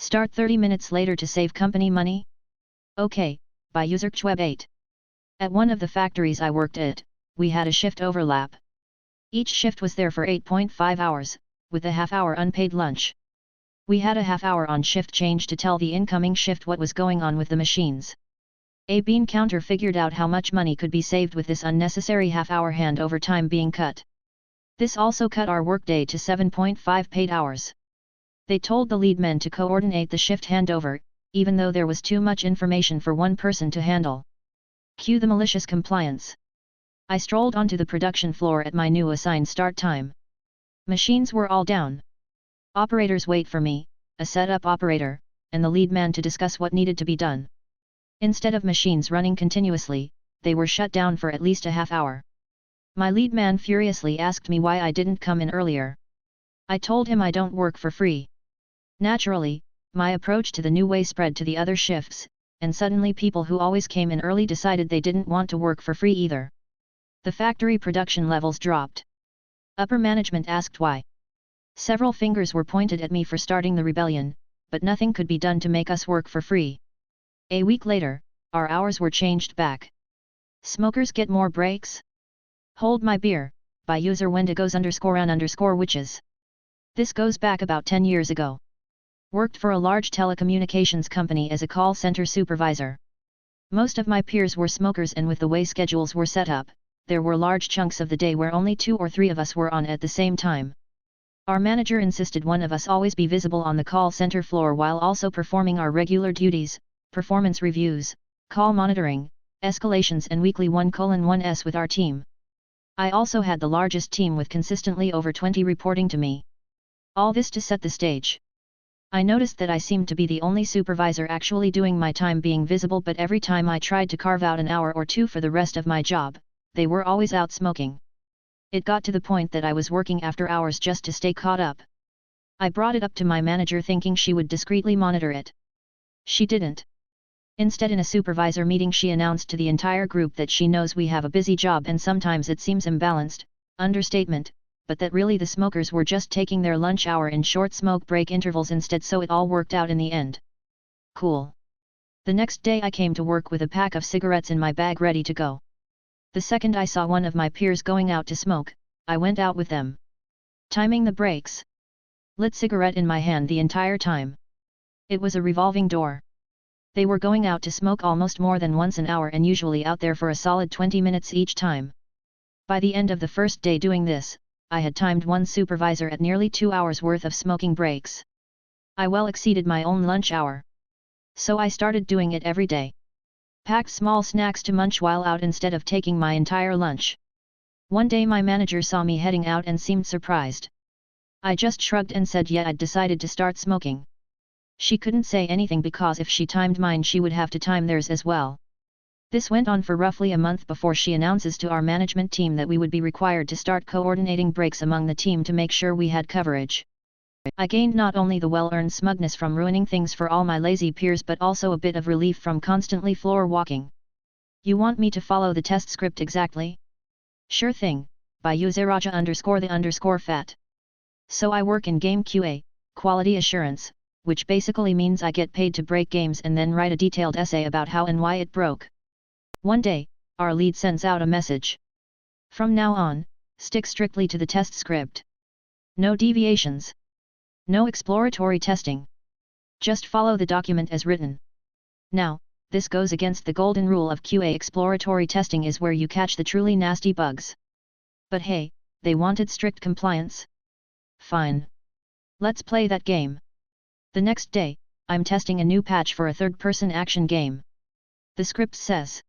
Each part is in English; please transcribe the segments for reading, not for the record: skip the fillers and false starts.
Start 30 minutes later to save company money? Okay, by user Chweb8. At one of the factories I worked at, we had a shift overlap. Each shift was there for 8.5 hours, with a half-hour unpaid lunch. We had a half-hour on shift change to tell the incoming shift what was going on with the machines. A bean counter figured out how much money could be saved with this unnecessary half-hour handover time being cut. This also cut our workday to 7.5 paid hours. They told the lead men to coordinate the shift handover, even though there was too much information for one person to handle. Cue the malicious compliance. I strolled onto the production floor at my new assigned start time. Machines were all down. Operators wait for me, a setup operator, and the lead man to discuss what needed to be done. Instead of machines running continuously, they were shut down for at least a half hour. My lead man furiously asked me why I didn't come in earlier. I told him I don't work for free. Naturally, my approach to the new way spread to the other shifts, and suddenly people who always came in early decided they didn't want to work for free either. The factory production levels dropped. Upper management asked why. Several fingers were pointed at me for starting the rebellion, but nothing could be done to make us work for free. A week later, our hours were changed back. Smokers get more breaks? Hold my beer, by user Wendigos_an_witches. This goes back about 10 years ago. Worked for a large telecommunications company as a call center supervisor. Most of my peers were smokers, and with the way schedules were set up, there were large chunks of the day where only 2 or 3 of us were on at the same time. Our manager insisted one of us always be visible on the call center floor while also performing our regular duties, performance reviews, call monitoring, escalations and weekly 1:1s with our team. I also had the largest team with consistently over 20 reporting to me. All this to set the stage. I noticed that I seemed to be the only supervisor actually doing my time being visible, but every time I tried to carve out an hour or two for the rest of my job, they were always out smoking. It got to the point that I was working after hours just to stay caught up. I brought it up to my manager thinking she would discreetly monitor it. She didn't. Instead, in a supervisor meeting, she announced to the entire group that she knows we have a busy job and sometimes it seems imbalanced, understatement, but that really the smokers were just taking their lunch hour in short smoke break intervals instead, so it all worked out in the end. Cool. The next day I came to work with a pack of cigarettes in my bag ready to go. The second I saw one of my peers going out to smoke, I went out with them. Timing the breaks. Lit cigarette in my hand the entire time. It was a revolving door. They were going out to smoke almost more than once an hour and usually out there for a solid 20 minutes each time. By the end of the first day doing this, I had timed one supervisor at nearly 2 hours worth of smoking breaks. I well exceeded my own lunch hour. So I started doing it every day. Packed small snacks to munch while out instead of taking my entire lunch. One day my manager saw me heading out and seemed surprised. I just shrugged and said yeah, I'd decided to start smoking. She couldn't say anything because if she timed mine she would have to time theirs as well. This went on for roughly a month before she announces to our management team that we would be required to start coordinating breaks among the team to make sure we had coverage. I gained not only the well-earned smugness from ruining things for all my lazy peers but also a bit of relief from constantly floor walking. You want me to follow the test script exactly? Sure thing, by useraja_the_fat. So I work in game QA, quality assurance, which basically means I get paid to break games and then write a detailed essay about how and why it broke. One day, our lead sends out a message. From now on, stick strictly to the test script. No deviations. No exploratory testing. Just follow the document as written. Now, this goes against the golden rule of QA. Exploratory testing is where you catch the truly nasty bugs. But hey, they wanted strict compliance. Fine. Let's play that game. The next day, I'm testing a new patch for a third-person action game. The script says,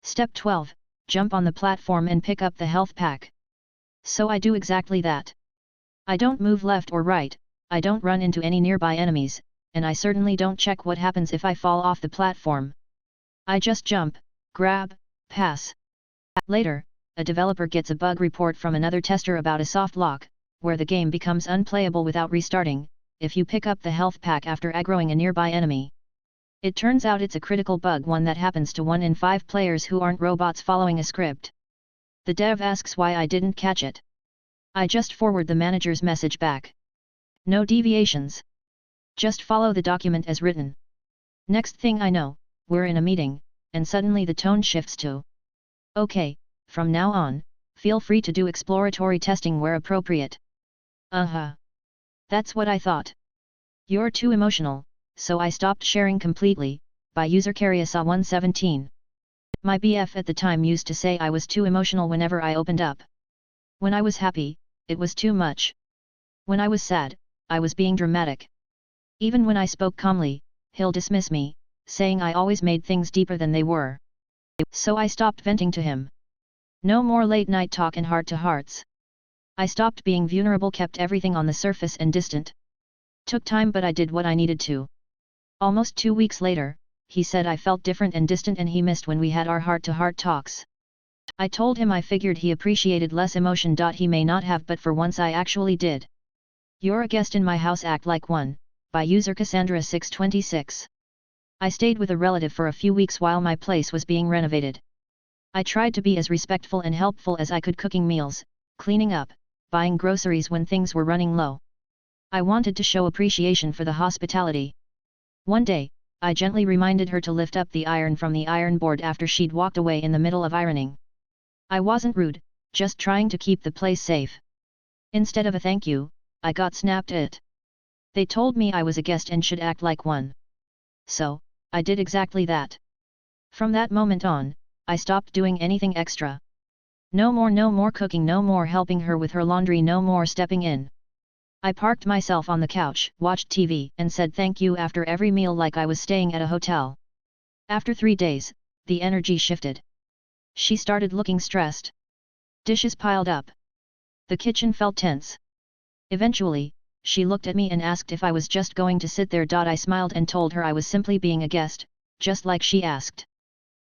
Step 12, jump on the platform and pick up the health pack. So I do exactly that. I don't move left or right, I don't run into any nearby enemies, and I certainly don't check what happens if I fall off the platform. I just jump, grab, pass. Later, a developer gets a bug report from another tester about a soft lock, where the game becomes unplayable without restarting, if you pick up the health pack after aggroing a nearby enemy. It turns out it's a critical bug, one that happens to 1 in 5 players who aren't robots following a script. The dev asks why I didn't catch it. I just forward the manager's message back. No deviations. Just follow the document as written. Next thing I know, we're in a meeting, and suddenly the tone shifts to, okay, from now on, feel free to do exploratory testing where appropriate. That's what I thought. You're too emotional, so I stopped sharing completely, by user Cariasa 117. My BF at the time used to say I was too emotional whenever I opened up. When I was happy, it was too much. When I was sad, I was being dramatic. Even when I spoke calmly, he'll dismiss me, saying I always made things deeper than they were. So I stopped venting to him. No more late night talk and heart-to-hearts. I stopped being vulnerable, kept everything on the surface and distant. Took time, but I did what I needed to. Almost 2 weeks later, he said I felt different and distant and he missed when we had our heart-to-heart talks. I told him I figured he appreciated less emotion. He may not have, but for once I actually did. You're a guest in my house, act like one, by user Cassandra 626. I stayed with a relative for a few weeks while my place was being renovated. I tried to be as respectful and helpful as I could, cooking meals, cleaning up, buying groceries when things were running low. I wanted to show appreciation for the hospitality. One day, I gently reminded her to lift up the iron from the iron board after she'd walked away in the middle of ironing. I wasn't rude, just trying to keep the place safe. Instead of a thank you, I got snapped at. They told me I was a guest and should act like one. So, I did exactly that. From that moment on, I stopped doing anything extra. No more cooking, no more helping her with her laundry, no more stepping in. I parked myself on the couch, watched TV, and said thank you after every meal like I was staying at a hotel. After 3 days, the energy shifted. She started looking stressed. Dishes piled up. The kitchen felt tense. Eventually, she looked at me and asked if I was just going to sit there. I smiled and told her I was simply being a guest, just like she asked.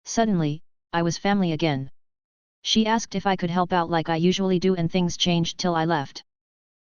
Suddenly, I was family again. She asked if I could help out like I usually do, and things changed till I left.